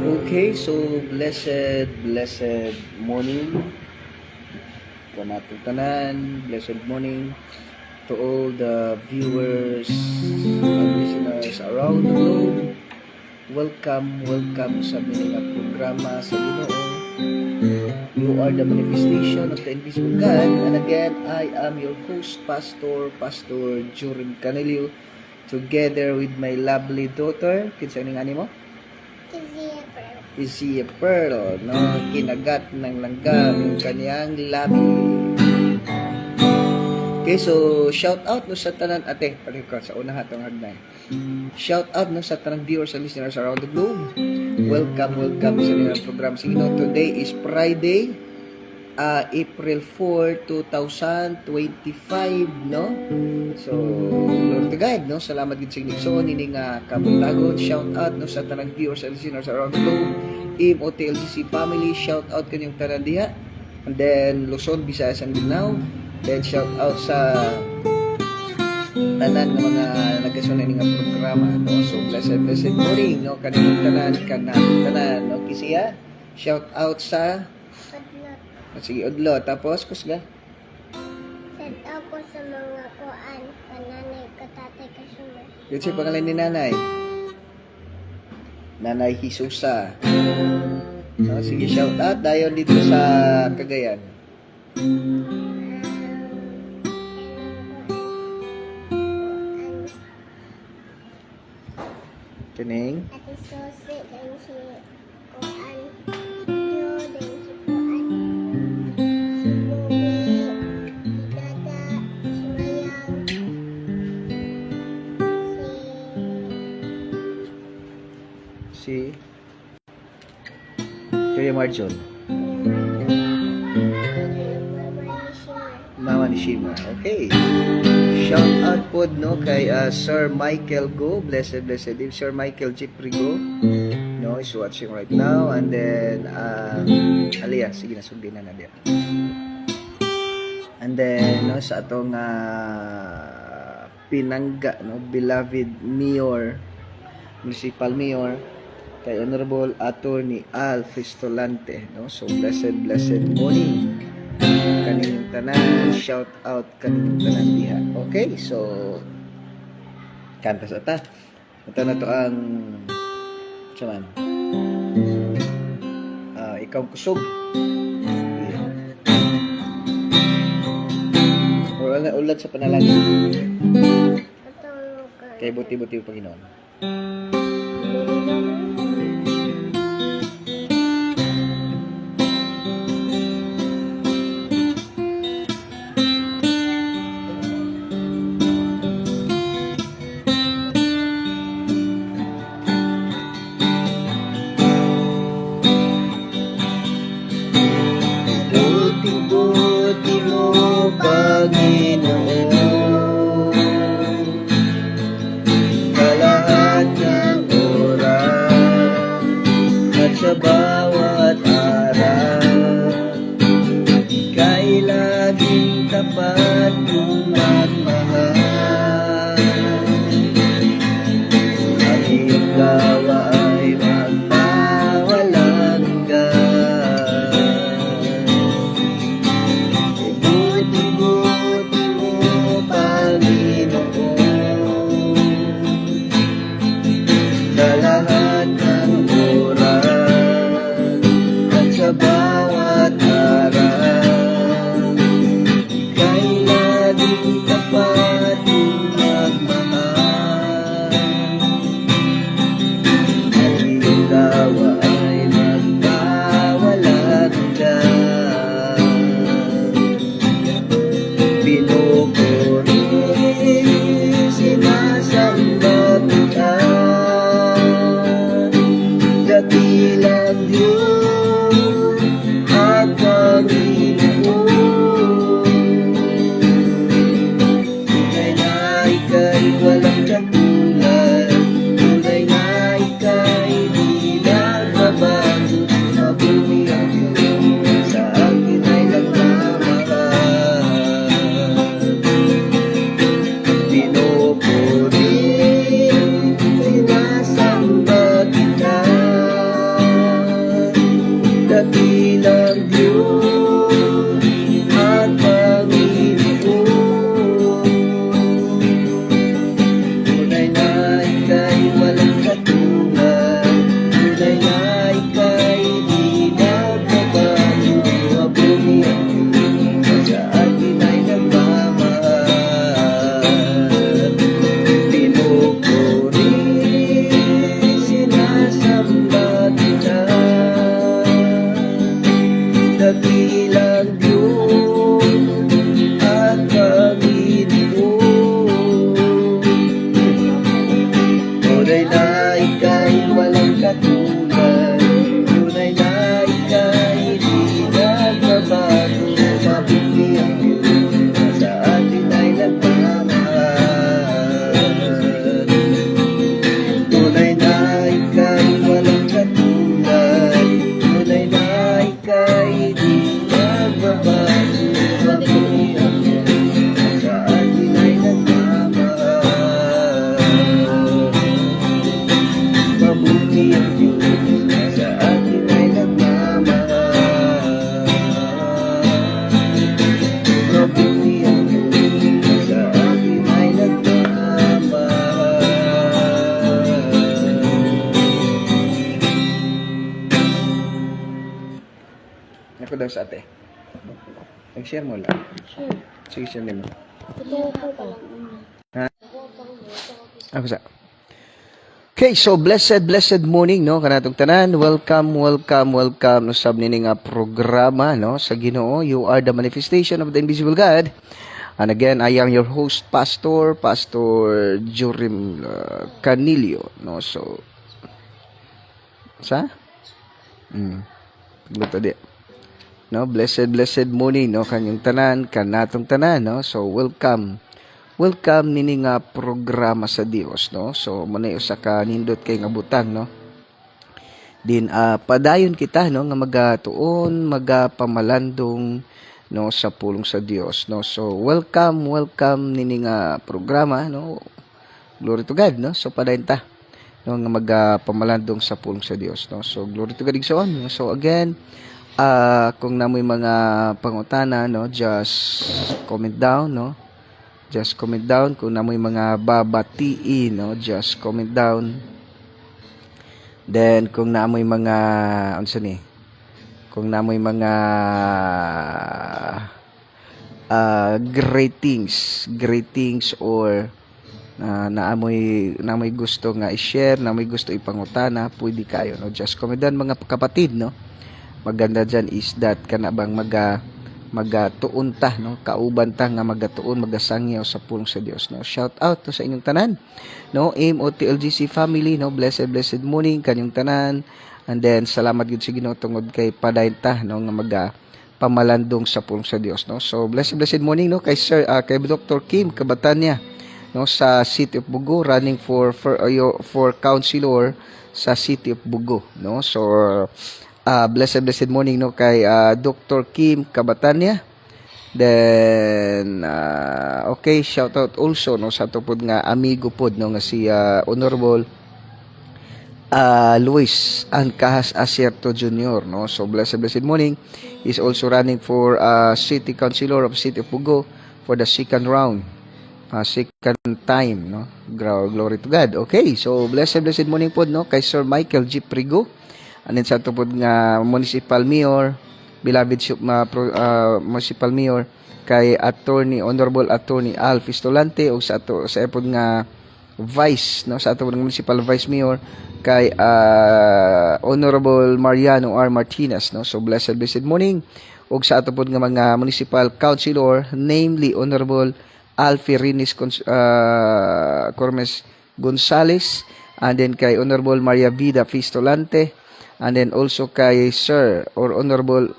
Okay, so blessed morning kanatong tanan, blessed morning to all the viewers and listeners around the globe. Welcome sa mining nga programa sa Ginoo. You are the manifestation of the invisible God, and again, I am your host, Pastor Jorin Canelio, together with my lovely daughter. Kinsa ning ani mo? Izzy Pearl, no? Kinagat ng langgam yung kaniyang labi. Okay, so shout out no sa tanan ate, pareho ka sa una hatong hagnay. Shout out no sa tanang viewers and listeners around the globe. Welcome sa nilang program. Sige no, today is Friday, April 4, 2025, no? So, Lord to God, no? Salamat gid sa inyo. Nining kabutagon. Shout out no sa tanang viewers and listeners around the globe. OTLCC family, shout out kanyang tanan diha. And then Luzon, Visayas and Mindanao. Then shout out sa tanan ng mga nagasunay nga programa, no? So blessed morning, no? Kanang tanan, no? Kisiya, shout out sa sige, Udlo. Tapos, kusga? Shout out ko sa mga kuan, kananay, katatay, kasunod. Yun siya pangalan ni nanay. Nanay Hisusa. No, sige, shout out. Dayon dito sa Cagayan. Kining? Ate Sosi, dan si kuan, Yo, dan si kuan, si Dada, si Mayang, Si Kuya Marjon. Mama ni Shima. Okay. Shout out po no kay Sir Michael Go. Blessed name. Sir Michael Jeffrey Go. No, is watching right now. And then Alia, sige na sundin na natin. And then no sa atong pinangga no, beloved Mayor, Municipal Mayor kay Honorable Attorney Al Fistolante, no? So blessed morning kaning tanan, shout out kaning tanan diha. Okay, so kanta sa ta. Ito na to ang saman. Ikaw kusog. Yeah. Ulat sa panalangin. Kay buti-buti Panginoon. Buti mo, Panginoon, sa lahat ng oras. ika'y walang katulad. Tunay na ika'y di nagbabago. Mabuti ang Diyos sa atin ay nagmamahal. Tunay na ika'y walang katulad. Tunay na ika'y di nagbabago. Mabuti ang Diyos sa atin ay nagmamahal. Mabuti ang Diyos sa atin ay nagmamahal. Mabuti ang Diyos sa atin ay nagmamahal. Ako daw sa ate. Nag-share mo lang. Sure. Sige, share mo. Totoo pa lang. Ha? Ako sa. Okay, so blessed morning no kanatong tanan. Welcome no sab nini nga programa no sa Ginoo. You are the manifestation of the invisible God. And again, I am your host Pastor Jorim Canilio no. So sa Luto di. No, blessed morning no kanyang tanan kanatong tanan no. So welcome nini nga programa sa Dios no. So manay usa ka nindot kay nga butang no. Din padayon kita no nga magatuon magapamalandong no sa pulong sa Dios no. So welcome nini nga programa no. Glory to God no. So padayon ta no nga magapamalandong sa pulong sa Dios no. So glory to God igsoon no. So again kung namoy mga pangutana no, just comment down no. Just comment down kung namoy mga babatiin no, just comment down. Then kung namoy mga unsa ni? Kung namoy mga greetings or naamoy gusto nga i-share, naamoy gusto ipangutana, pwede kayo no. Just comment down mga kapatid no. Maganda dyan is that kana bang magatuon ta no, kauban ta nga magatuon magasangyaw sa pulong sa Dios no. Shout out to sa inyong tanan no, MOTLGC family no. Blessed morning kanyong tanan. And then salamat gid sa Ginoo tungod kay padayon ta no nga pamalandong sa pulong sa Dios no. So blessed morning no kay Sir kay Dr. Kim Kabatanya no sa City of Bugo, running for councilor sa City of Bugo no. So blessed morning no kay Dr. Kim Kabatanya. Then okay, shout out also no sa tupod nga amigo pod no nga si Honorable Luis Ancahas Asierto Jr. no. So blessed morning is also running for City Councilor of City of Bugo for the second round. Second time no. Glory to God. Okay, so blessed morning pod no kay Sir Michael G. Prigo. And then sa tupod nga Municipal Mayor, beloved Municipal Mayor kay Honorable Attorney Al Fistolante o sa epod nga Vice no sa atong Municipal Vice Mayor kay Honorable Mariano R. Martinez no. So blessed morning og sa atong nga mga Municipal Councilor, namely Honorable Alfie Rinis Cormes Gonzales, and then kay Honorable Maria Vida Fistolante, and then also kay Sir or Honorable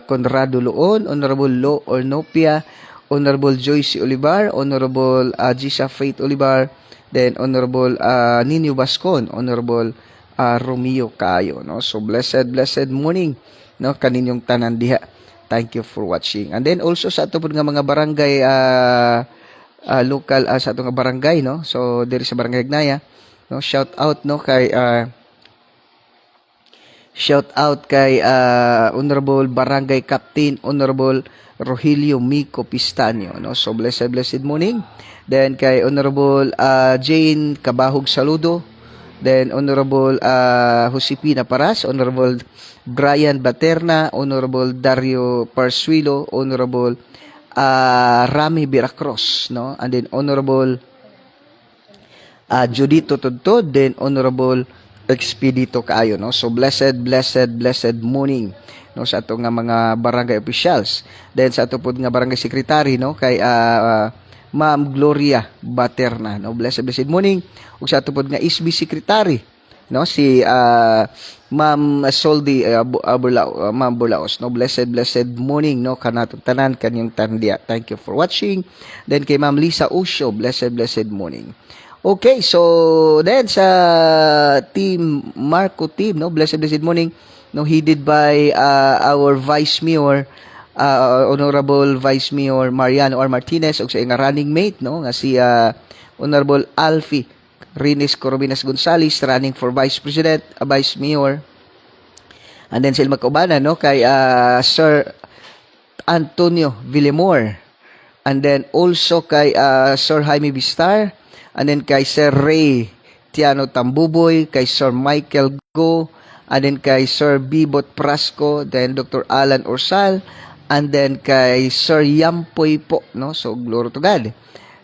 Conrado Loon, Honorable Lo Ornopia, Honorable Joyce Olivar, Honorable Gisa Faith Olivar, then Honorable Nino Bascon, Honorable Romeo Cayo no. So blessed morning no kaninyong tanan diha. Thank you for watching. And then also sa ato nga mga barangay local sa ato nga barangay no. So diri sa Barangay Agnaya no, shout out kay Honorable Barangay Captain Honorable Rogelio Mico Pistanio no. So blessed morning. Then kay Honorable Jane Cabahog Saludo, then Honorable Josepina Paras, Honorable Brian Baterna, Honorable Dario Parsuilo, Honorable Rami Biracros no, and then Honorable Judito Tudtod, then Honorable Expedito Kaayo no. So blessed morning no sa ato nga mga barangay officials. Then sa ato pod nga barangay secretary no kay Ma'am Gloria Baterna, no? Blessed morning. Ug sa tupod nga SB Secretary, no? Si Ma'am Soldi Ma'am Burlaos, no? Blessed morning, no? Kanatong tanan kanyang tandia. Thank you for watching. Then kay Ma'am Lisa Usho, blessed morning. Okay, so then sa team Marco team, no? Blessed morning, no? Headed by our Vice Mayor, Honorable Vice Mayor Mariano R. Martinez, ug sa nga running mate, no? Nga si Honorable Alfie Rines Corominas Gonzales, running for Vice President, Vice Mayor. And then sila magkaubanan, no? Kay Sir Antonio Villamor. And then also kay Sir Jaime Bistar. And then kay Sir Ray Tiano Tambuboy, kay Sir Michael Go, and then kay Sir Bibot Prasco, then Dr. Alan Orsal, and then kay Sir Yampoy po, no? So glory to God.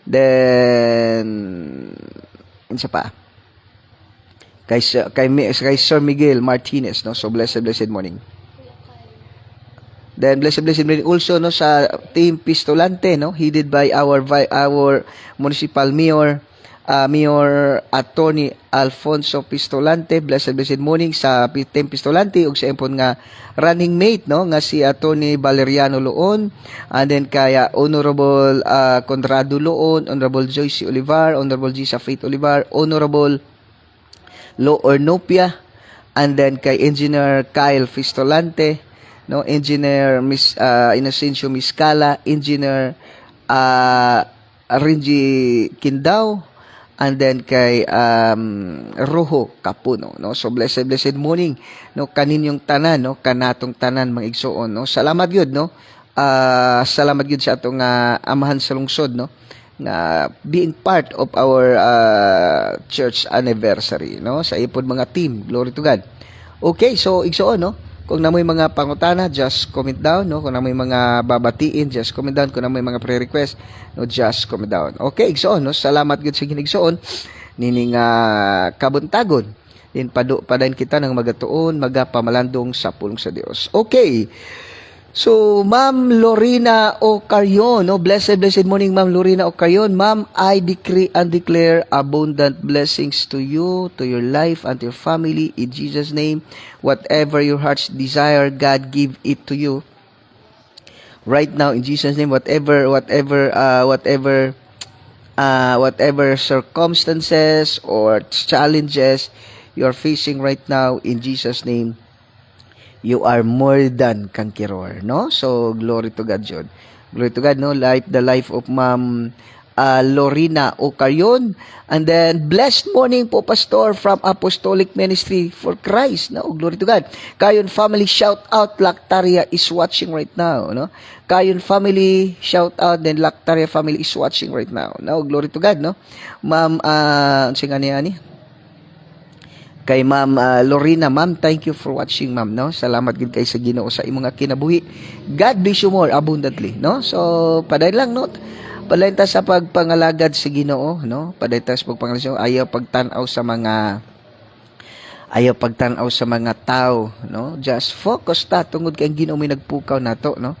Then isa pa kay Sir Miguel Martinez, no? So blessed morning. Then blessed morning also, no, sa team Pistolante, no, headed by our municipal mayor, Mayor Attorney Alfonso Pistolante. Blessed morning sa team Pistolante ug sa empon nga running mate, no, nga si Attorney Valeriano Loon, and then kaya Honorable Conrado Loon, Honorable Joyce Olivar, Honorable Gisa Faith Olivar, Honorable Lo Ornopia, and then kay Engineer Kyle Pistolante, no, Engineer Miss Inocencio Miscala, Engineer Renji Kindao, and then kay Rojo Capuno, no? So blessed morning, no, kaninyong tanan, no, kanatong tanan mga igsoon, no? Salamat gyud, no? Salamat gyud sa atong amahan sa lungsod, no, nga being part of our church anniversary, no, sa ipod mga team. Glory to God. Okay, so igsoon, no, kung namoy mga pangutana, just comment down, no? Kung namoy mga babatiin, just comment down. Kung namoy mga pre-request, no, just comment down. Okay, igsoon, no? Salamat gud sa ginigsoon nining kabuntagon. Din padayon kita ng magatuon, magapamalandong sa pulong sa Dios. Okay. So, Ma'am Lorena Ocarion, no? Blessed morning, Ma'am Lorena Ocarion. Ma'am, I decree and declare abundant blessings to you, to your life, and to your family. In Jesus' name, whatever your heart's desire, God give it to you. Right now, in Jesus' name, whatever circumstances or challenges you're facing right now, in Jesus' name, you are more than conqueror, no? So glory to God, John. Glory to God, no? The life of Ma'am Lorena Ocarion. And then blessed morning po, Pastor, from Apostolic Ministry for Christ, no? Glory to God. Kayon family, shout out. Lactaria is watching right now, no? Kayon family, shout out. Then Lactaria family is watching right now, no? Glory to God, no? Ma'am singa niya ni kay Ma'am Lorena. Ma'am, thank you for watching, ma'am, no? Salamat gid kay sa Ginoo sa imong kinabuhi. God bless you more abundantly, no? So padayon lang, no? Padayon ta sa pagpangalagad sa Ginoo, no? Padayon ta sa pagpangalagad, ayaw pagtan-aw sa mga tao, no? Just focus ta tungod kay ang Ginoo may nagpukaw nato, no?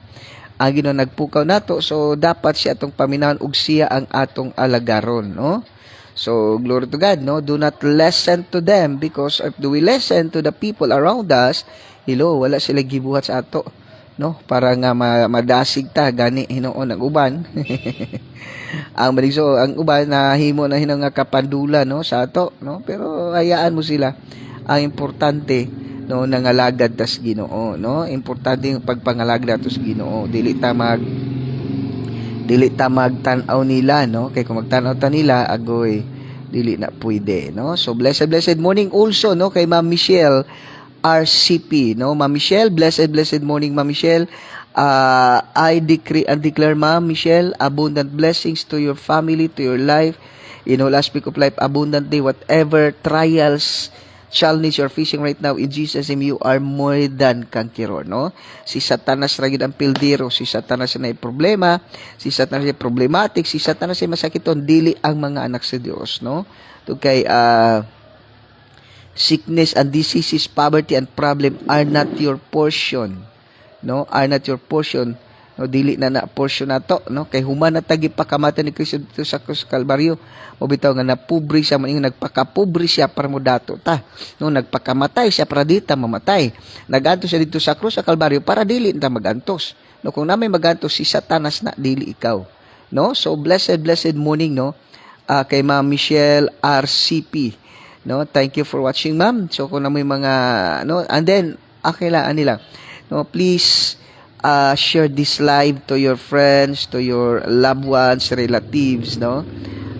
Ang Ginoo nagpukaw nato, so dapat siya atong paminawan ug siya ang atong alagaron, no? So, glory to God, no? Do not listen to them, because if we listen to the people around us, wala sila gibuhat sa ato, no? Para nga madasig ta gani hinoon ang uban. ang uban na himo na hinang nga kapandula, no, sa ato, no? Pero hayaan mo sila. Ang importante, no, nangalagad tas Ginoo, no? Importante yung pagpangalagad tas Ginoo. Dili ta magtanaw nila, no? Kay kung magtanaw ta nila, agoy dili na pwede, no? So blessed morning also, no, kay Ma'am Michelle RCP, no? Ma'am Michelle, blessed morning, Ma'am Michelle. I decree and declare, Ma'am Michelle, abundant blessings to your family, to your life, in all aspect of life, abundantly, whatever trials, challenge you're facing right now, in Jesus' name, you are more than conqueror, no? Si Satanas ra gid ang pildero, si Satanas na problema, si Satanas ay problematic, si Satanas ay masakiton, dili ang mga anak sa Dios, no? To kay sickness and diseases, poverty and problem are not your portion, no? Are not your portion, no, dili na na portion nato, no, kay human na tagi pakamatan ni Kristo dito sa krus Kalbaryo. Mo bitaw nga napubri siya, maning nagpakapubri siya para mo dato ta, no, nagpakamatay siya para dita mamatay, nagantos siya dito sa krus sa Kalbaryo para dili ta magantos, no, kung na may magantos si Satanas na, dili ikaw, no. So blessed morning, no, kay Ma'am Michelle RCP, no, thank you for watching, ma'am. So kung na may mga, no, and then akilaan nila, no, please share this live to your friends, to your loved ones, relatives, no.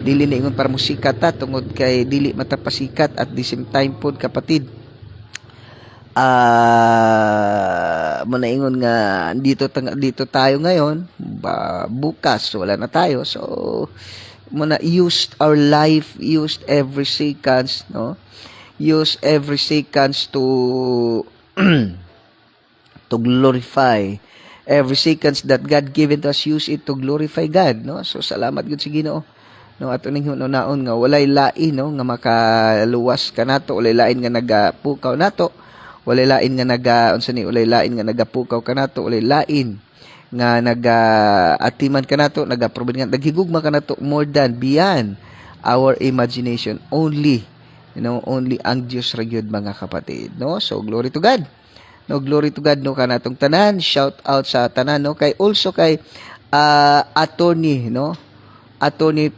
Dili na ingon para musikat ta, tungod kay dili matapasikat, at the same time pod kapatid, manaingon nga dito tayo ngayon, bukas wala na tayo. So muna use our life, use every seconds, no, use every seconds to to glorify every seconds that God given to us, use it to glorify God, no. So salamat gud sa Ginoo, no, ato ning hunaon nga walay lain, no, nga makaluwas ka nato, walay lain nga nagapukaw nato, walay lain nga walay lain nga nagapukaw ka nato, walay lain nga atiman ka nato, nagaproben nga naghigugma ka nato, more than beyond our imagination. Only, you know, only ang Dios ra gyud, mga kapatid, no. So glory to God, no, glory to God, no, kanatong tanan. Shout out sa tanan, no, kay also kay attorney, no, attorney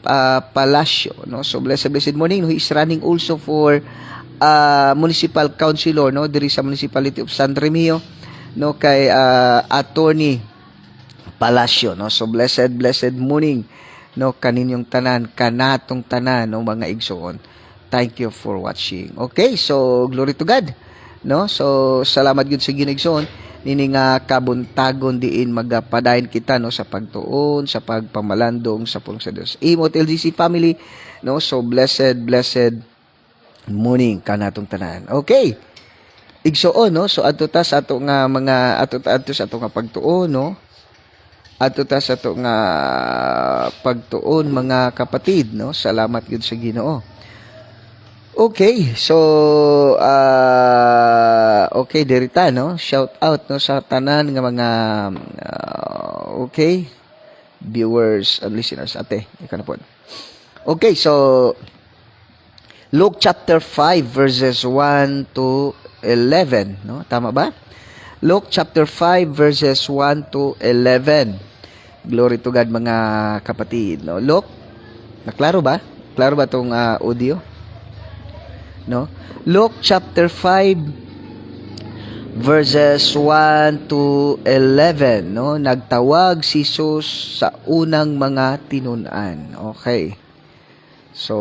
Palacio, no. So blessed morning, no. He is running also for municipal councilor, no, diri sa municipality of San Remio, no, kay attorney Palacio, no. So blessed morning, no, kaninyong tanan, kanatong tanan, no, mga igsoon. Thank you for watching. Okay, so glory to God, no. So salamat gud sa ginigsoon nini nga kabuntagon diin magapadayon kita, no, sa pagtuon, sa pagpamalandong sa pulong sa Dios. Imot LGC family, no. So blessed morning kanatong tanan. Okay, igsoon, no. So adto ta sa ato nga mga adto sa ato nga pagtuon, no, adto ta sa ato nga pagtuon, mga kapatid, no. Salamat gud sa Ginoo. Okay, so okay, dirita, no, shout out, no, sa tanan nga mga okay, viewers and listeners, ate ikaw na po. Okay, so Luke chapter 5 verses 1 to 11, no, tama ba? Luke chapter 5 verses 1 to 11. Glory to God, mga kapatid, no. Luke, naklaro ba? Klaro ba tong audio? No? Luke chapter 5 verses 1 to 11, no. Nagtawag si Jesus sa unang mga tinun-an. Okay. So